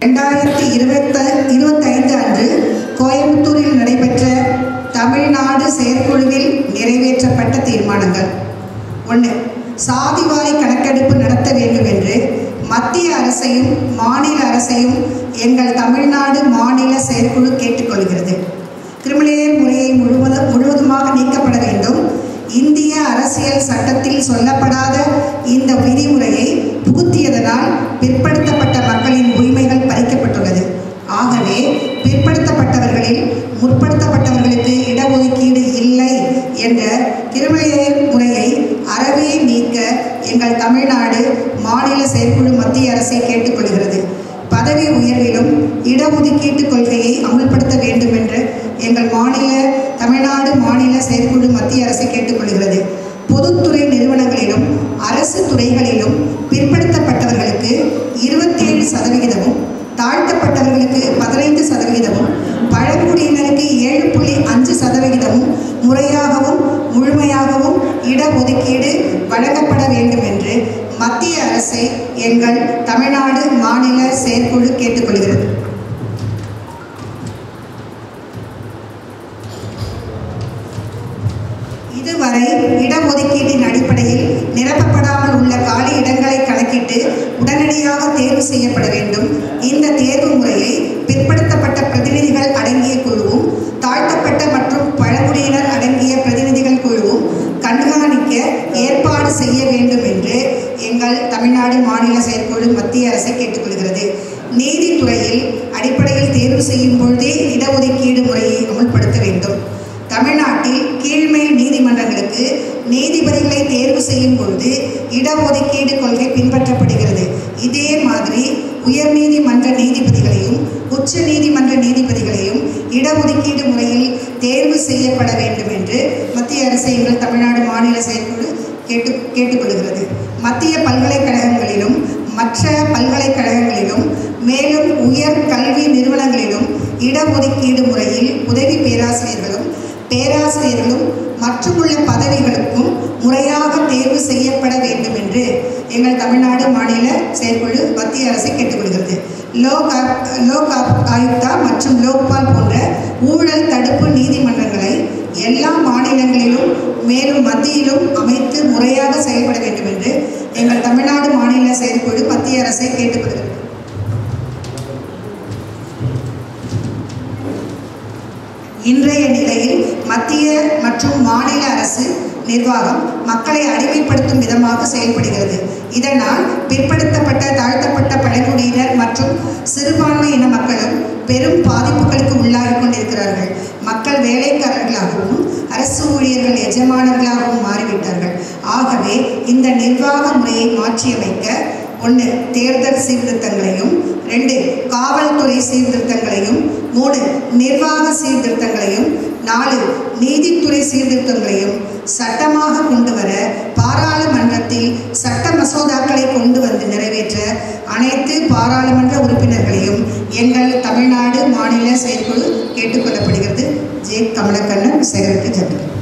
2025 அன்று கோயம்புத்தூரில் நடைபெற்ற தமிழ்நாடு செயற்குழுவில் நிறைவேற்றப்பட்ட தீர்மானங்கள். 1. சாதிவாரி கணக்கெடுப்பு நடத்த வேண்டும் என்று மத்திய அரசையும் மாநில அரசையும் எங்கள் தமிழ்நாடு மாநில செயற்குழு கேட்டுக்கொள்கிறது. கிரிமினல் முறையை முழுவதுமாக நீக்கப்பட வேண்டும். இந்திய அரசியல் சட்டத்தில் சொல்லப்படாத இந்த விதிமுறையை புகுத்தியதனால் பிற்படுத்தப்பட்ட மக்களின் உரிமைகள் பறிக்கப்பட்டுள்ளது. ஆகவே பிற்படுத்தப்பட்டவர்களில் முற்படுத்தப்பட்டவர்களுக்கு இடஒதுக்கீடு இல்லை என்ற கிரிமினல் முறையை அறவே நீக்க எங்கள் தமிழ்நாடு மாநில செயற்குழு மத்திய அரசை கேட்டுக்கொள்கிறது. பதவி உயர்விலும் இடஒதுக்கீட்டு கொள்கையை அமுல்படுத்த வேண்டும் என்று எங்கள் தமிழ்நாடு மாநில செயற்குழு மத்திய அரசை கேட்டுக்கொள்கிறது. பொதுத்துறை நிறுவனங்களிலும் அரசு துறைகளிலும் பிற்படுத்தப்பட்டவர்களுக்கு 27%, தாழ்த்தப்பட்டவர்களுக்கு 15%, பழங்குடியினருக்கு 7.5% முறையாகவும் முழுமையாகவும் இடஒதுக்கீடு வழங்கப்பட வேண்டும் என்று மத்திய அரசை எங்கள் தமிழ்நாடு மாநில செயற்குழு கேட்டுக்கொள்கிறது. இதுவரை இடஒதுக்கீட்டின் அடிப்படையில் நிரப்பப்படாமல் உள்ள காலி இடங்களை கணக்கிட்டு உடனடியாக தேர்வு செய்யப்பட வேண்டும். இந்த தேர்வு முறையை பிற்படுத்தப்பட்ட பிரதிநிதிகள் அடங்கிய குழுவும் தாழ்த்தப்பட்ட மற்றும் பழங்குடியினர் அடங்கிய பிரதிநிதிகள் குழுவும் கண்காணிக்க ஏற்பாடு செய்ய வேண்டும் என்று எங்கள் தமிழ்நாடு மாநில செயற்குழு மத்திய அரசை கேட்டுக்கொள்கிறது. நீதித்துறையில் அடிப்படையில் தேர்வு செய்யும் பொழுதே இடஒதுக்கீடு முறையை அமுல்படுத்த வேண்டும். தமிழ்நாட்டில் கீழ்மேல் நீதிமன்றங்களுக்கு நீதிபதிகளை தேர்வு செய்யும் பொழுது இடஒதுக்கீடு கொள்கை பின்பற்றப்படுகிறது. இதே மாதிரி உயர்நீதிமன்ற நீதிபதிகளையும் உச்ச நீதிமன்ற நீதிபதிகளையும் இடஒதுக்கீடு முறையில் தேர்வு செய்யப்பட வேண்டும் என்று மத்திய அரசை எங்கள் தமிழ்நாடு மாநில செயற்குழு கேட்டுக்கொள்கிறது. மத்திய பல்கலைக்கழகங்களிலும் மற்ற பல்கலைக்கழகங்களிலும் மேலும் உயர் கல்வி நிறுவனங்களிலும் இடஒதுக்கீடு முறையில் உதவி பேராசிரியர்களும் மற்றுமுள்ள பதவிகளுக்கும் முறையாக தேர்வு செய்யப்பட வேண்டும் என்று எங்கள் தமிழ்நாடு மாநில செயற்குழு மத்திய அரசை கேட்டுக்கொள்கிறது. லோக் ஆயுக்தா மற்றும் லோக்பால் போன்ற ஊழல் தடுப்பு நீதிமன்றங்களை எல்லா மாநிலங்களிலும் மேலும் மத்தியிலும் அமைத்து முறையாக செயல்பட வேண்டும் என்று எங்கள் தமிழ்நாடு மாநில செயற்குழு மத்திய அரசை கேட்டுக்கொள்கிறது. இன்றைய நிலையில் மத்திய மற்றும் மாநில அரசு நிர்வாகம் மக்களை அடிமைப்படுத்தும் விதமாக செயல்படுகிறது. இதனால் பிற்படுத்தப்பட்ட தாழ்த்தப்பட்ட பழங்குடியினர் மற்றும் சிறுபான்மை இன மக்களும் பெரும் பாதிப்புகளுக்கு உள்ளாகி கொண்டிருக்கிறார்கள். மக்கள் வேலைக்காரர்களாகவும் அரசு ஊழியர்கள் எஜமானர்களாகவும் மாறிவிட்டார்கள். ஆகவே இந்த நிர்வாக முறையை மாற்றியமைக்க 1. தேர்தல் சீர்திருத்தங்களையும் 2. காவல்துறை சீர்திருத்தங்களையும் 3. நிர்வாக சீர்திருத்தங்களையும் 4. நீதித்துறை சீர்திருத்தங்களையும் சட்டமாக கொண்டு வர பாராளுமன்றத்தில் சட்ட மசோதாக்களை கொண்டு வந்து நிறைவேற்ற அனைத்து பாராளுமன்ற உறுப்பினர்களையும் எங்கள் தமிழ்நாடு மாநில செயற்குழு கேட்டுக்கொள்ளப்படுகிறது. ஜே. Kamalakannan, secretary general.